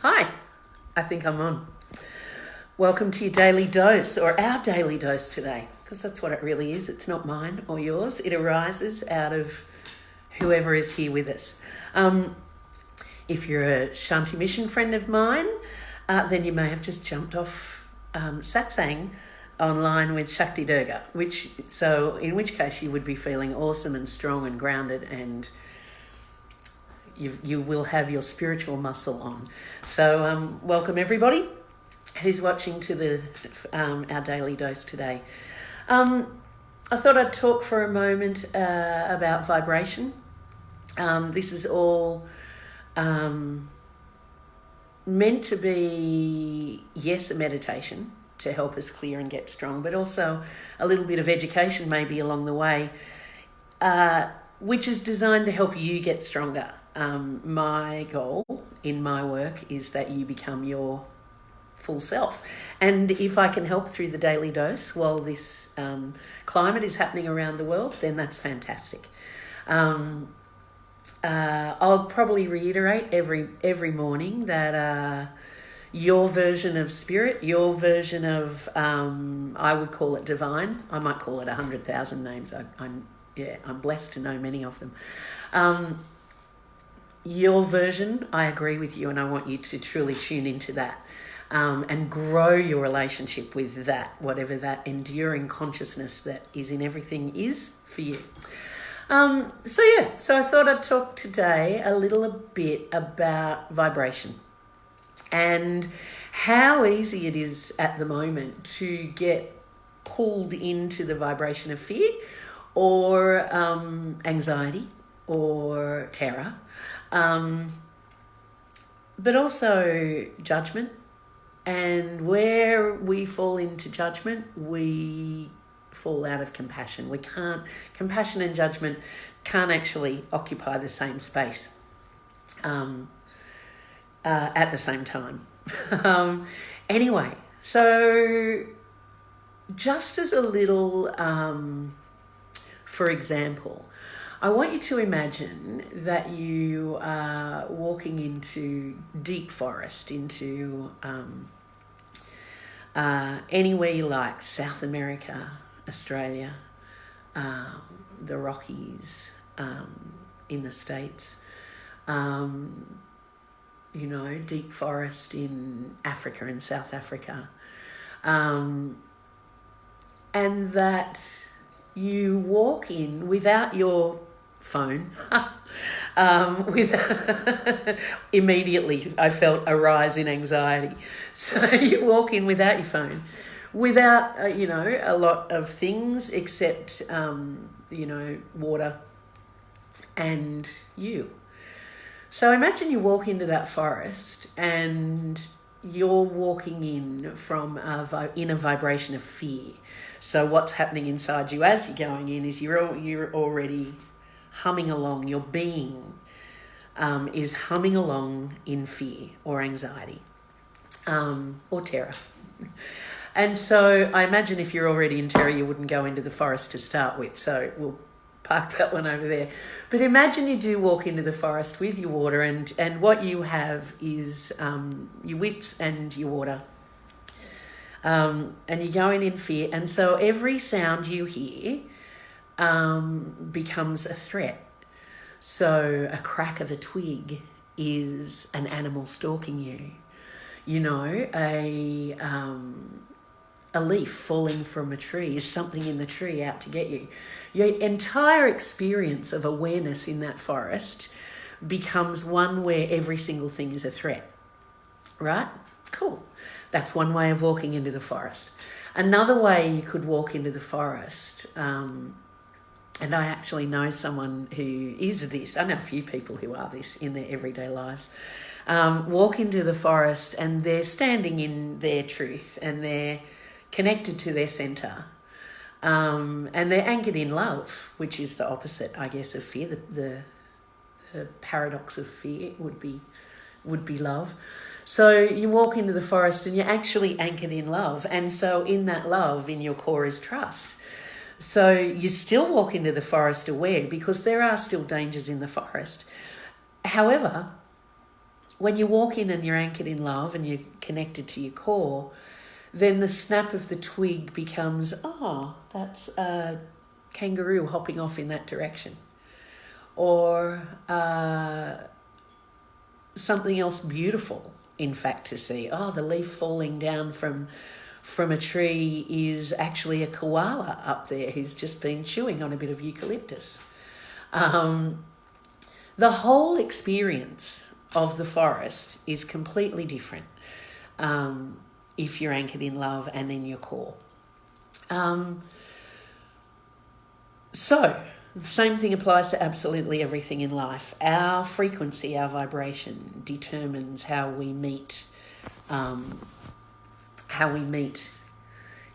Hi, I think I'm on. Welcome to your daily dose, or our daily dose today, because that's what it really is. It's not mine or yours. It arises out of whoever is here with us. If you're a Shanti Mission friend of mine, then you may have just jumped off satsang online with Shakti Durga, in which case you would be feeling awesome and strong and grounded, and you will have your spiritual muscle on. So welcome everybody who's watching to our daily dose today. I thought I'd talk for a moment about vibration. This is all meant to be, yes, a meditation to help us clear and get strong, but also a little bit of education maybe along the way, which is designed to help you get stronger. My goal in my work is that you become your full self. And if I can help through the daily dose while this climate is happening around the world, then that's fantastic. I'll probably reiterate every morning that your version of spirit, your version of, I would call it divine. I might call it 100,000 names. I'm blessed to know many of them. Your version, I agree with you, and I want you to truly tune into that and grow your relationship with that, whatever that enduring consciousness that is in everything is for you. So I thought I'd talk today a little bit about vibration and how easy it is at the moment to get pulled into the vibration of fear or anxiety or terror, but also judgment. And where we fall into judgment, we fall out of compassion. Compassion and judgment can't actually occupy the same space at the same time. Anyway, so just as a little, for example, I want you to imagine that you are walking into deep forest, into anywhere you like, South America, Australia, the Rockies, in the States, deep forest in Africa, in South Africa, and that you walk in without your phone. Immediately I felt a rise in anxiety. So you walk in without your phone, without a lot of things except water and you. So imagine you walk into that forest and you're walking in from in a vibration of fear. So what's happening inside you as you're going in is you're already humming along. Your being is humming along in fear or anxiety or terror. And so I imagine if you're already in terror, you wouldn't go into the forest to start with. So we'll park that one over there. But imagine you do walk into the forest with your water, and what you have is your wits and your water. And you're going in fear. And so every sound you hear becomes a threat. So a crack of a twig is an animal stalking you. A leaf falling from a tree is something in the tree out to get you. Your entire experience of awareness in that forest becomes one where every single thing is a threat. Right? Cool. That's one way of walking into the forest. Another way you could walk into the forest, and I actually know someone who is this. I know a few people who are this in their everyday lives. Walk into the forest and they're standing in their truth and they're connected to their center, and they're anchored in love, which is the opposite, I guess, of fear. The paradox of fear would be love. So you walk into the forest and you're actually anchored in love, and so in that love, in your core, is trust. So you still walk into the forest aware because there are still dangers in the forest. However, when you walk in and you're anchored in love and you're connected to your core, then the snap of the twig becomes, oh, that's a kangaroo hopping off in that direction. Or something else beautiful, in fact, to see. Oh, the leaf falling down from a tree is actually a koala up there who's just been chewing on a bit of eucalyptus. The whole experience of the forest is completely different if you're anchored in love and in your core. So, the same thing applies to absolutely everything in life. Our frequency, our vibration determines how we meet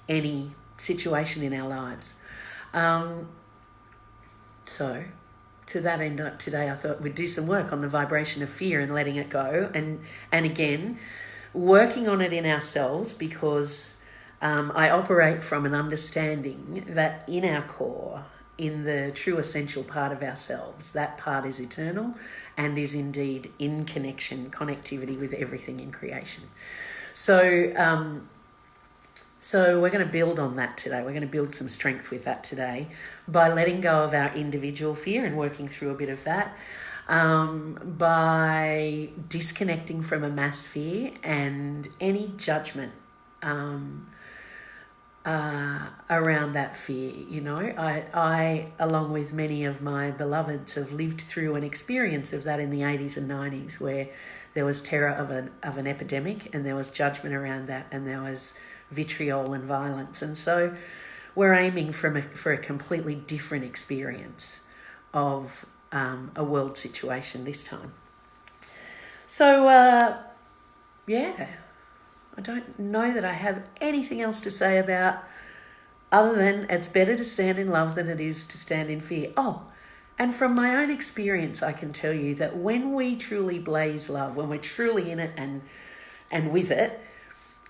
any situation in our lives. So, to that end, today I thought we'd do some work on the vibration of fear and letting it go, and again, working on it in ourselves, because I operate from an understanding that in our core, in the true essential part of ourselves, that part is eternal and is indeed in connectivity with everything in creation. So we're going to build on that today. We're going to build some strength with that today by letting go of our individual fear and working through a bit of that, by disconnecting from a mass fear and any judgment around that fear. You know, I, along with many of my beloveds, have lived through an experience of that in the 80s and 90s, where there was terror of an epidemic, and there was judgment around that, and there was vitriol and violence. And so we're aiming for a completely different experience of a world situation this time. So, I don't know that I have anything else to say about, other than it's better to stand in love than it is to stand in fear. Oh, and from my own experience, I can tell you that when we truly blaze love, when we're truly in it and with it,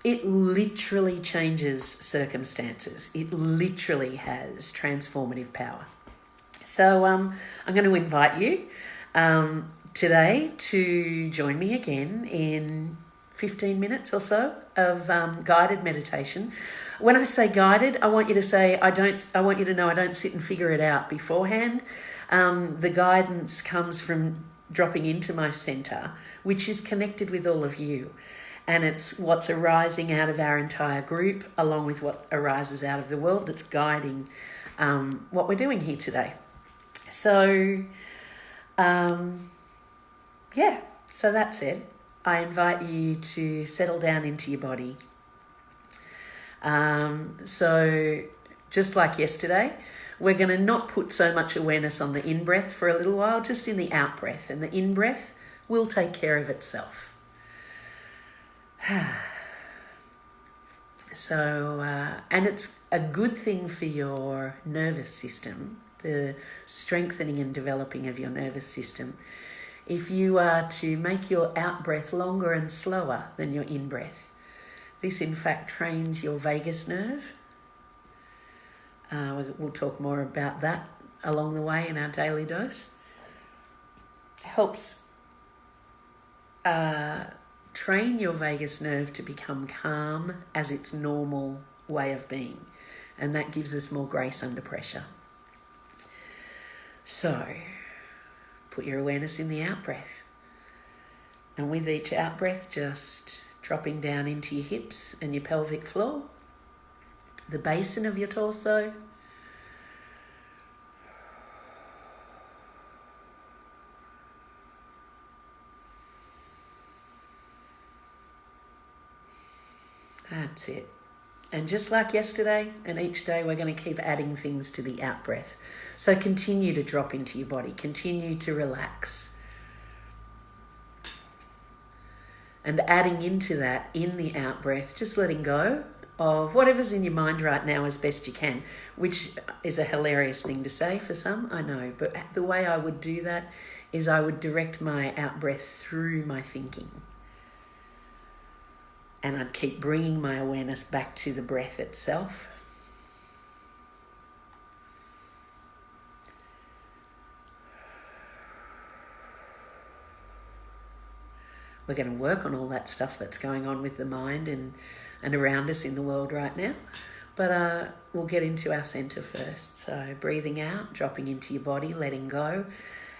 it literally changes circumstances. It literally has transformative power. So I'm going to invite you today to join me again in 15 minutes or so of guided meditation. When I say guided, I want you to say, I want you to know I don't sit and figure it out beforehand. The guidance comes from dropping into my center, which is connected with all of you. And it's what's arising out of our entire group, along with what arises out of the world, that's guiding what we're doing here today. So, so that's it. I invite you to settle down into your body. So just like yesterday, we're going to not put so much awareness on the in-breath for a little while, just in the out-breath. And the in-breath will take care of itself. So, and it's a good thing for your nervous system, the strengthening and developing of your nervous system, if you are to make your out-breath longer and slower than your in-breath. This, in fact, trains your vagus nerve. We'll talk more about that along the way in our daily dose. Helps train your vagus nerve to become calm as its normal way of being. And that gives us more grace under pressure. So, put your awareness in the out-breath. And with each out-breath, just dropping down into your hips and your pelvic floor, the basin of your torso. That's it. And just like yesterday and each day, we're going to keep adding things to the out-breath. So continue to drop into your body. Continue to relax. And adding into that in the out-breath, just letting go of whatever's in your mind right now as best you can, which is a hilarious thing to say for some, I know. But the way I would do that is I would direct my out-breath through my thinking. And I'd keep bringing my awareness back to the breath itself. we're going to work on all that stuff that's going on with the mind and around us in the world right now. But we'll get into our centre first. So breathing out, dropping into your body, letting go.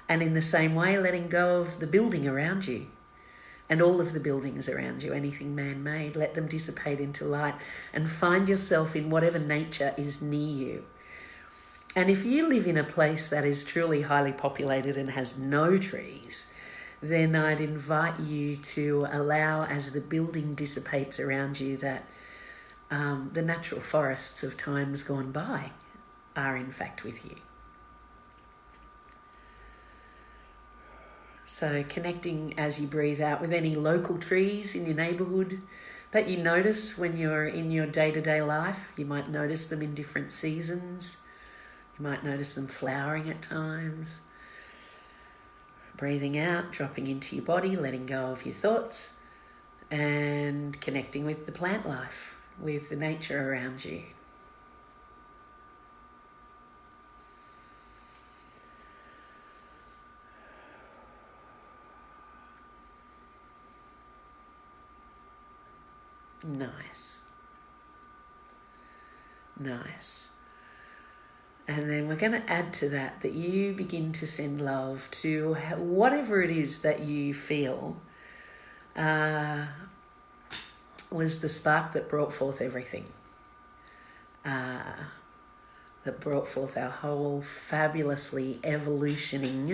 And in the same way, letting go of the building around you and all of the buildings around you, anything man-made. Let them dissipate into light and find yourself in whatever nature is near you. And if you live in a place that is truly highly populated and has no trees, then I'd invite you to allow, as the building dissipates around you, that the natural forests of times gone by are in fact with you. So connecting as you breathe out with any local trees in your neighbourhood that you notice when you're in your day-to-day life. You might notice them in different seasons. You might notice them flowering at times. Breathing out, dropping into your body, letting go of your thoughts, and connecting with the plant life, with the nature around you. Nice. Nice. And then we're going to add to that you begin to send love to whatever it is that you feel was the spark that brought forth everything. That brought forth our whole fabulously evolving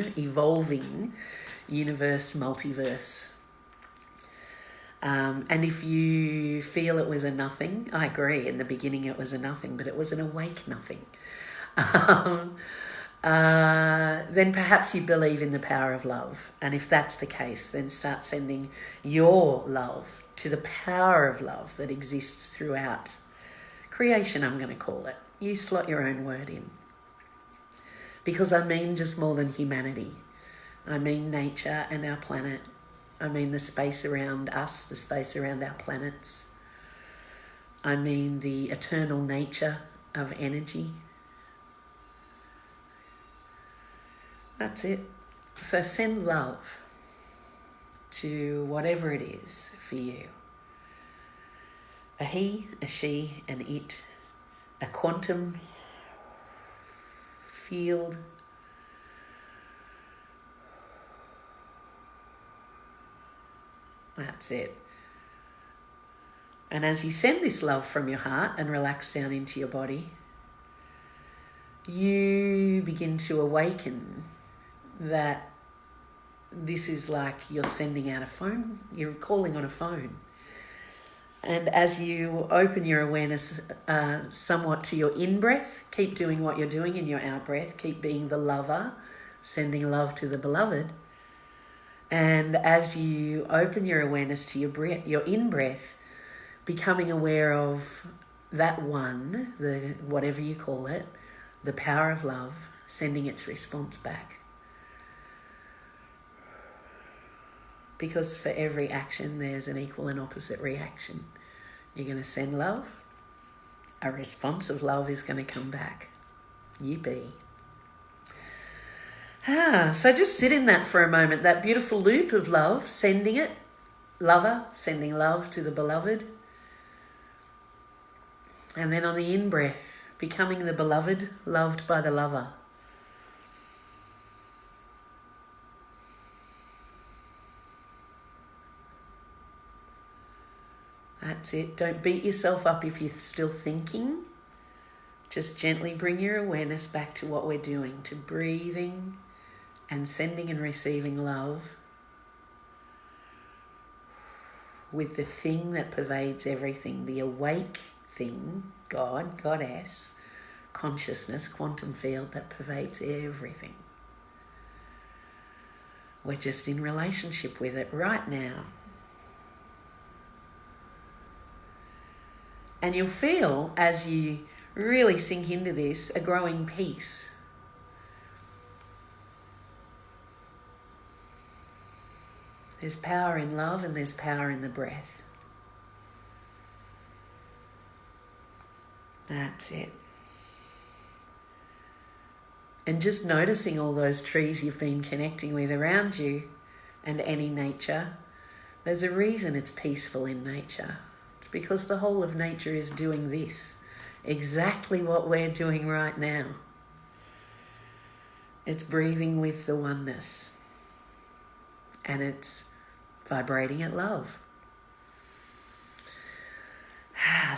universe, multiverse. And if you feel it was a nothing, I agree. In the beginning it was a nothing, but it was an awake nothing. Then perhaps you believe in the power of love. And if that's the case, then start sending your love to the power of love that exists throughout creation, I'm going to call it. You slot your own word in. Because I mean just more than humanity. I mean nature and our planet. I mean the space around us, the space around our planets. I mean the eternal nature of energy. That's it. So send love to whatever it is for you. A he, a she, an it, a quantum field. That's it. And as you send this love from your heart and relax down into your body, you begin to awaken that this is like you're sending out a phone, you're calling on a phone. And as you open your awareness somewhat to your in-breath, keep doing what you're doing in your out-breath, keep being the lover, sending love to the beloved. And as you open your awareness to your in-breath, becoming aware of that one, the whatever you call it, the power of love, sending its response back. Because for every action, there's an equal and opposite reaction. You're going to send love, a response of love is going to come back. You be. So just sit in that for a moment, that beautiful loop of love, sending it, lover, sending love to the beloved. And then on the in-breath, becoming the beloved, loved by the lover. That's it. Don't beat yourself up if you're still thinking. Just gently bring your awareness back to what we're doing, to breathing and sending and receiving love with the thing that pervades everything, the awake thing, God, Goddess, consciousness, quantum field that pervades everything. We're just in relationship with it right now. And you'll feel, as you really sink into this, a growing peace. There's power in love and there's power in the breath. That's it. And just noticing all those trees you've been connecting with around you and any nature There's a reason it's peaceful in nature. It's because the whole of nature is doing this, exactly what we're doing right now. It's breathing with the oneness, and it's vibrating at love.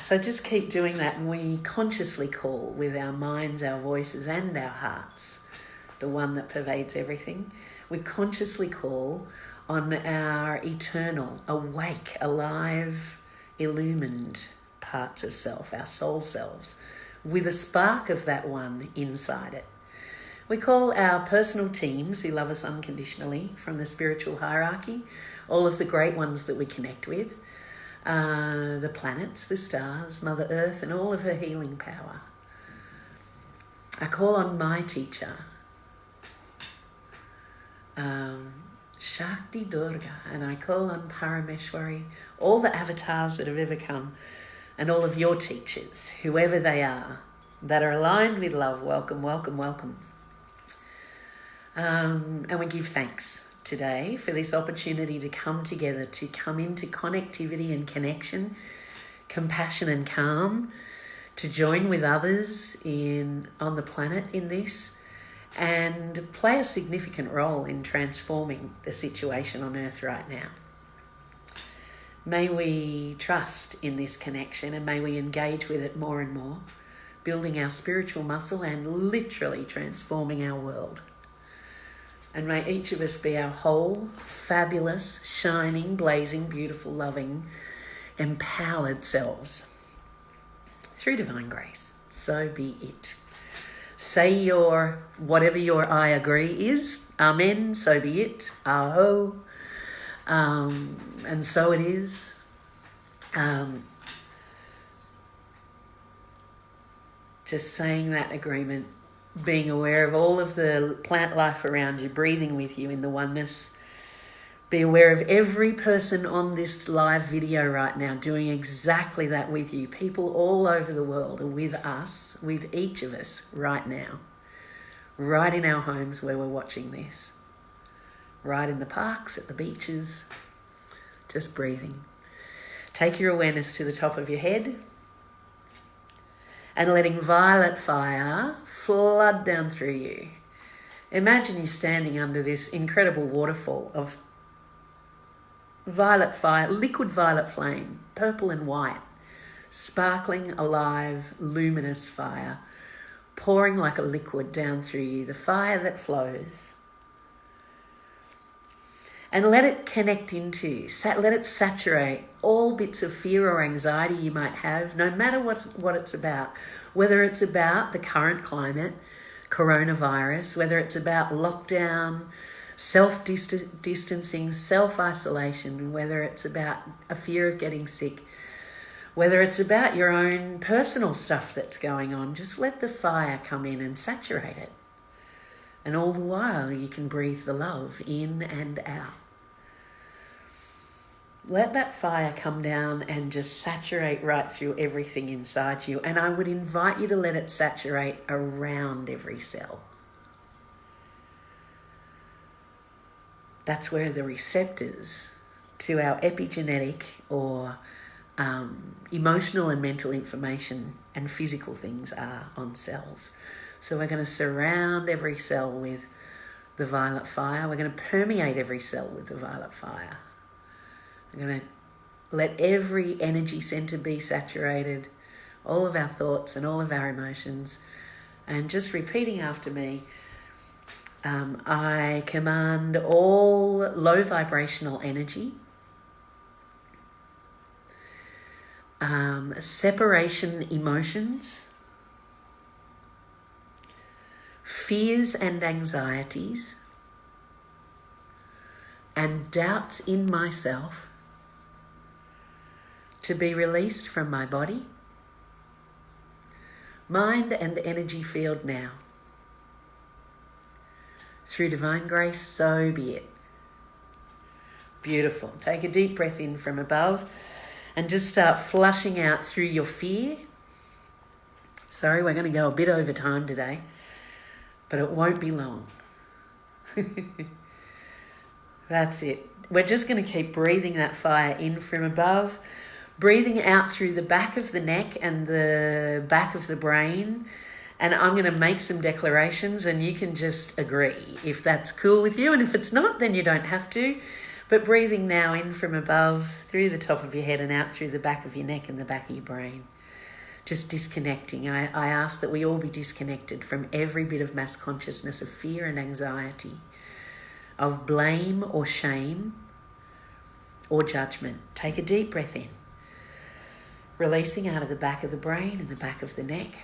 So just keep doing that, and we consciously call with our minds, our voices, and our hearts, the one that pervades everything. We consciously call on our eternal, awake, alive, illumined parts of self, our soul selves, with a spark of that one inside it. We call our personal teams who love us unconditionally from the spiritual hierarchy, all of the great ones that we connect with, the planets, the stars, Mother Earth, and all of her healing power. I call on my teacher, Shakti Durga, and I call on Parameshwari, all the avatars that have ever come, and all of your teachers, whoever they are, that are aligned with love. Welcome, welcome, welcome. And we give thanks today for this opportunity to come together, to come into connectivity and connection, compassion and calm, to join with others on the planet in this, and play a significant role in transforming the situation on Earth right now. May we trust in this connection, and may we engage with it more and more, building our spiritual muscle and literally transforming our world. And may each of us be our whole, fabulous, shining, blazing, beautiful, loving, empowered selves through divine grace. So be it. Say whatever your I agree is. Amen. So be it. Aho. And so it is. Just saying that agreement, being aware of all of the plant life around you, breathing with you in the oneness. Be aware of every person on this live video right now doing exactly that with you. People all over the world are with us, with each of us right now. Right in our homes where we're watching this. Right in the parks, at the beaches. Just breathing. Take your awareness to the top of your head and letting violet fire flood down through you. Imagine you standing under this incredible waterfall of violet fire, liquid violet flame, purple and white, sparkling, alive, luminous fire, pouring like a liquid down through you, the fire that flows. And let it connect into, let it saturate all bits of fear or anxiety you might have, no matter what it's about, whether it's about the current climate, coronavirus, whether it's about lockdown, self-distancing, self-isolation, whether it's about a fear of getting sick, whether it's about your own personal stuff that's going on. Just let the fire come in and saturate it. And all the while you can breathe the love in and out. Let that fire come down and just saturate right through everything inside you. And I would invite you to let it saturate around every cell. That's where the receptors to our epigenetic or emotional and mental information and physical things are on cells. So we're going to surround every cell with the violet fire. We're going to permeate every cell with the violet fire. We're going to let every energy center be saturated, all of our thoughts and all of our emotions. And just repeating after me, I command all low vibrational energy, separation emotions, fears and anxieties, and doubts in myself to be released from my body, mind and energy field now. Through divine grace, so be it. Beautiful. Take a deep breath in from above and just start flushing out through your fear. Sorry, we're going to go a bit over time today, but it won't be long. That's it. we're just going to keep breathing that fire in from above, breathing out through the back of the neck and the back of the brain. And I'm going to make some declarations and you can just agree if that's cool with you. And if it's not, then you don't have to. But breathing now in from above, through the top of your head and out through the back of your neck and the back of your brain. Just disconnecting. I ask that we all be disconnected from every bit of mass consciousness of fear and anxiety, of blame or shame or judgment. Take a deep breath in. Releasing out of the back of the brain and the back of the neck.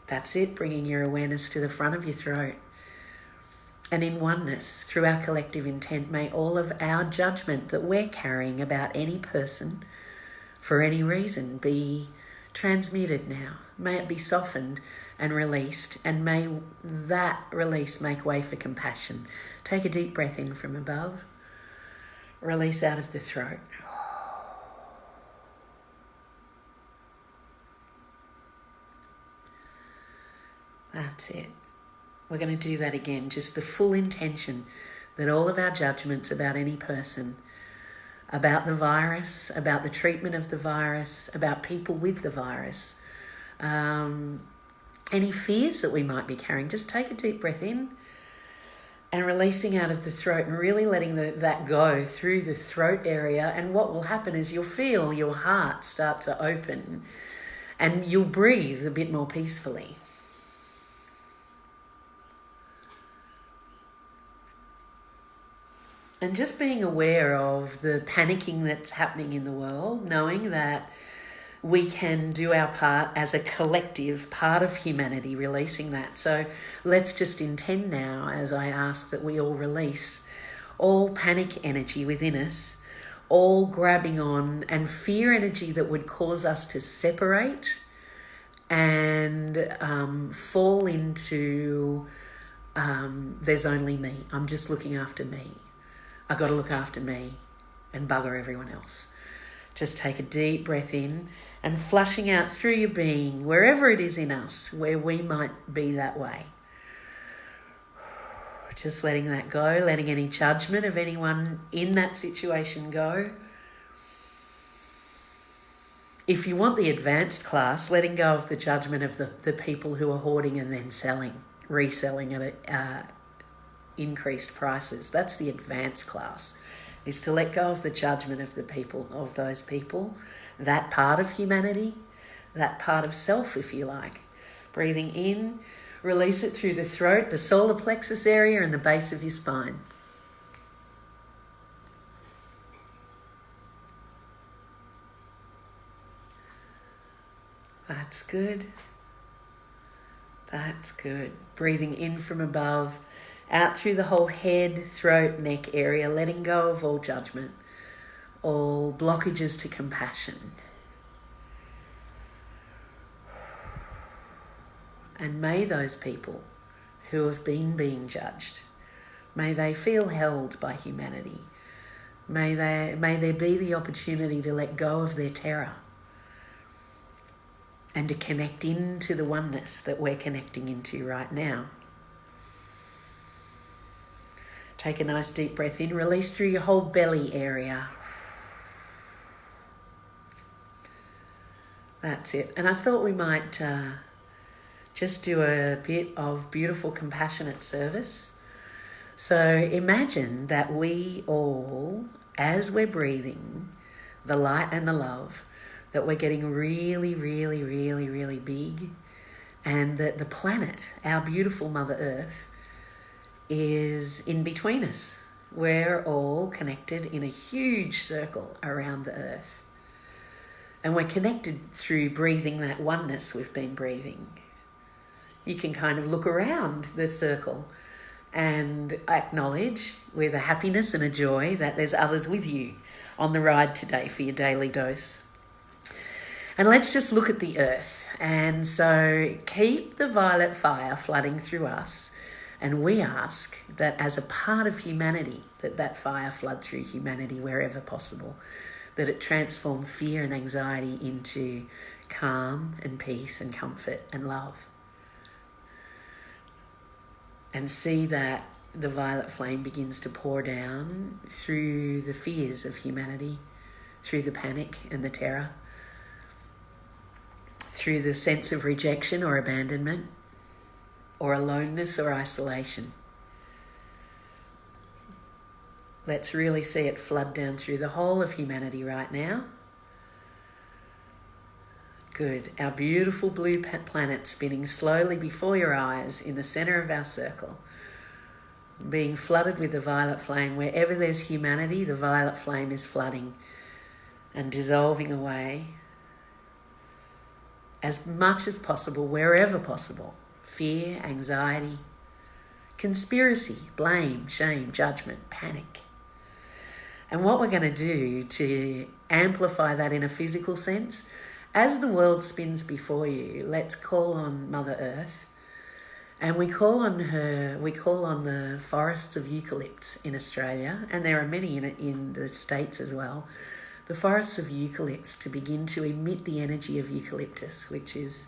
That's it, bringing your awareness to the front of your throat. And in oneness, through our collective intent, may all of our judgment that we're carrying about any person for any reason be transmuted now. May it be softened and released, and may that release make way for compassion. Take a deep breath in from above. Release out of the throat. That's it. We're going to do that again. Just the full intention that all of our judgments about any person, about the virus, about the treatment of the virus, about people with the virus, any fears that we might be carrying, just take a deep breath in and releasing out of the throat and really letting that go through the throat area. And what will happen is you'll feel your heart start to open and you'll breathe a bit more peacefully. And just being aware of the panicking that's happening in the world, knowing that we can do our part as a collective part of humanity, releasing that. So let's just intend now, as I ask that we all release all panic energy within us, all grabbing on and fear energy that would cause us to separate and fall into there's only me. I'm just looking after me. I've got to look after me and bugger everyone else. Just take a deep breath in and flushing out through your being, wherever it is in us, where we might be that way. Just letting that go, letting any judgment of anyone in that situation go. If you want the advanced class, letting go of the judgment of the people who are hoarding and then reselling at increased prices. That's the advanced class, is to let go of the judgment of the people, of those people, that part of humanity, that part of self, if you like. Breathing in, release it through the throat, the solar plexus area and the base of your spine. That's good. That's good. Breathing in from above, out through the whole head, throat, neck area, letting go of all judgment, all blockages to compassion. And may those people who have been being judged, may they feel held by humanity. May there be the opportunity to let go of their terror and to connect into the oneness that we're connecting into right now. Take a nice deep breath in, release through your whole belly area. That's it. And I thought we might just do a bit of beautiful, compassionate service. So imagine that we all, as we're breathing the light and the love, that we're getting really, really, really, really big, and that the planet, our beautiful Mother Earth, is in between us. We're all connected in a huge circle around the earth. And we're connected through breathing that oneness we've been breathing. You can kind of look around the circle and acknowledge with a happiness and a joy that there's others with you on the ride today for your daily dose. And let's just look at the earth. And so keep the violet fire flooding through us. And we ask that as a part of humanity, that fire flood through humanity wherever possible, that it transform fear and anxiety into calm and peace and comfort and love. and see that the violet flame begins to pour down through the fears of humanity, through the panic and the terror, through the sense of rejection or abandonment, or aloneness or isolation. Let's really see it flood down through the whole of humanity right now. Good. Our beautiful blue planet spinning slowly before your eyes in the center of our circle, being flooded with the violet flame. Wherever there's humanity, the violet flame is flooding and dissolving away as much as possible, wherever possible. Fear, anxiety, conspiracy, blame, shame, judgment, panic. And what we're going to do to amplify that in a physical sense, as the world spins before you, let's call on Mother Earth, and we call on the forests of eucalypts in Australia, and there are many in the States as well, the forests of eucalypts, to begin to emit the energy of eucalyptus, which is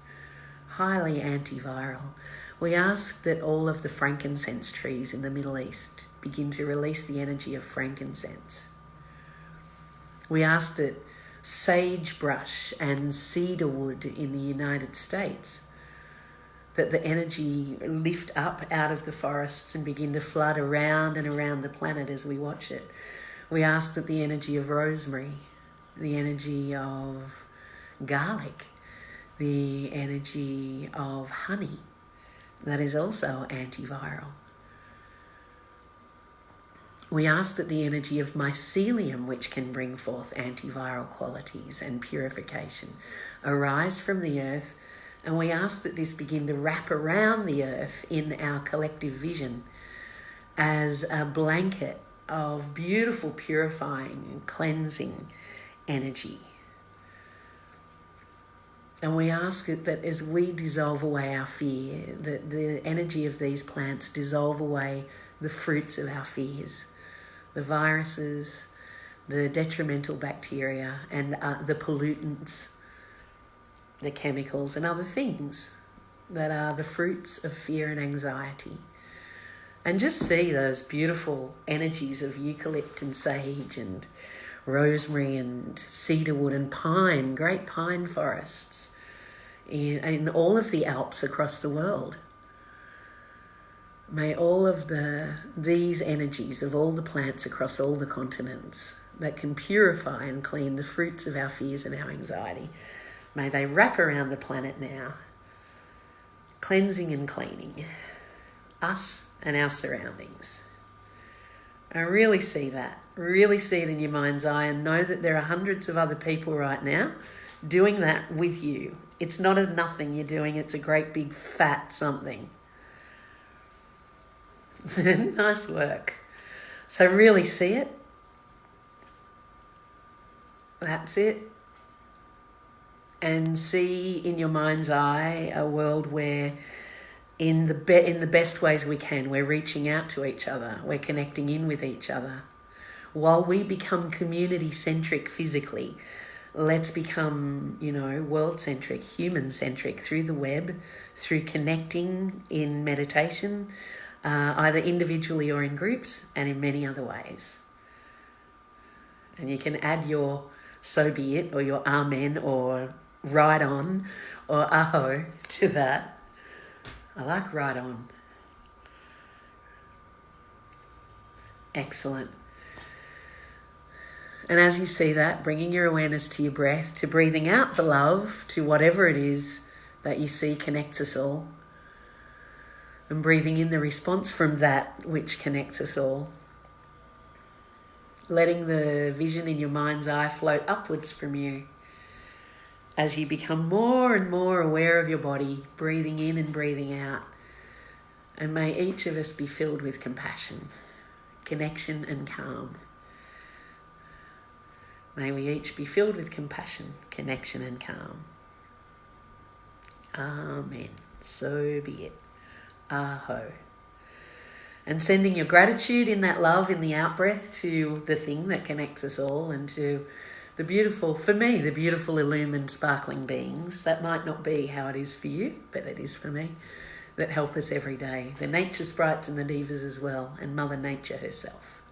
highly antiviral. We ask that all of the frankincense trees in the Middle East begin to release the energy of frankincense. We ask that sagebrush and cedarwood in the United States, that the energy lift up out of the forests and begin to flood around and around the planet as we watch it. We ask that the energy of rosemary, the energy of garlic, the energy of honey, that is also antiviral. We ask that the energy of mycelium, which can bring forth antiviral qualities and purification, arise from the earth, and we ask that this begin to wrap around the earth in our collective vision as a blanket of beautiful purifying and cleansing energy. And we ask that as we dissolve away our fear, that the energy of these plants dissolve away the fruits of our fears, the viruses, the detrimental bacteria, and the pollutants, the chemicals and other things that are the fruits of fear and anxiety. And just see those beautiful energies of eucalypt and sage and rosemary and cedarwood and pine, great pine forests in all of the Alps across the world. May all of these energies of all the plants across all the continents that can purify and clean the fruits of our fears and our anxiety, may they wrap around the planet now, cleansing and cleaning us and our surroundings. I really see that. Really see it in your mind's eye, and know that there are hundreds of other people right now doing that with you. It's not a nothing you're doing, it's a great big fat something. Nice work. So really see it. That's it. And see in your mind's eye a world where in the best ways we can, we're reaching out to each other, we're connecting in with each other. While we become community-centric physically, let's become, world-centric, human-centric through the web, through connecting in meditation, either individually or in groups, and in many other ways. And you can add your so be it, or your amen, or right on, or aho to that. I like right on. Excellent. And as you see that, bringing your awareness to your breath, to breathing out the love, to whatever it is that you see connects us all, and breathing in the response from that which connects us all. Letting the vision in your mind's eye float upwards from you as you become more and more aware of your body, breathing in and breathing out. And may each of us be filled with compassion, connection and calm. May we each be filled with compassion, connection and calm. Amen. So be it. Aho. And sending your gratitude in that love, in the out-breath, to the thing that connects us all, and to the beautiful, for me, the beautiful illumined sparkling beings. That might not be how it is for you, but it is for me. that help us every day. The nature sprites and the divas as well, and Mother Nature herself.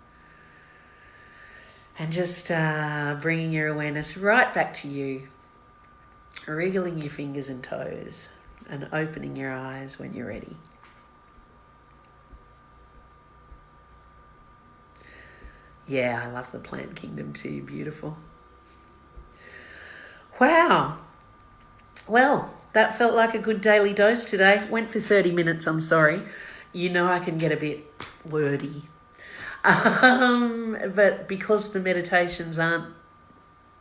And just bringing your awareness right back to you, wriggling your fingers and toes, and opening your eyes when you're ready. Yeah, I love the plant kingdom too. Beautiful. Wow. Well, that felt like a good daily dose today. Went for 30 minutes, I'm sorry. You know I can get a bit wordy. But because the meditations aren't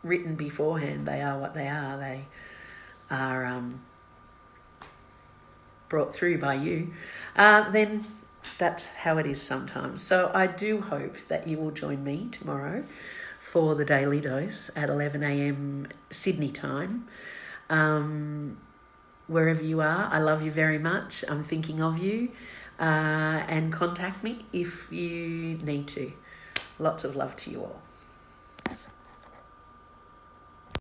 written beforehand, they are what they are. They are brought through by you. Then that's how it is sometimes. So I do hope that you will join me tomorrow for the daily dose at 11 a.m. Sydney time. Wherever you are, I love you very much. I'm thinking of you. And contact me if you need to. Lots of love to you all.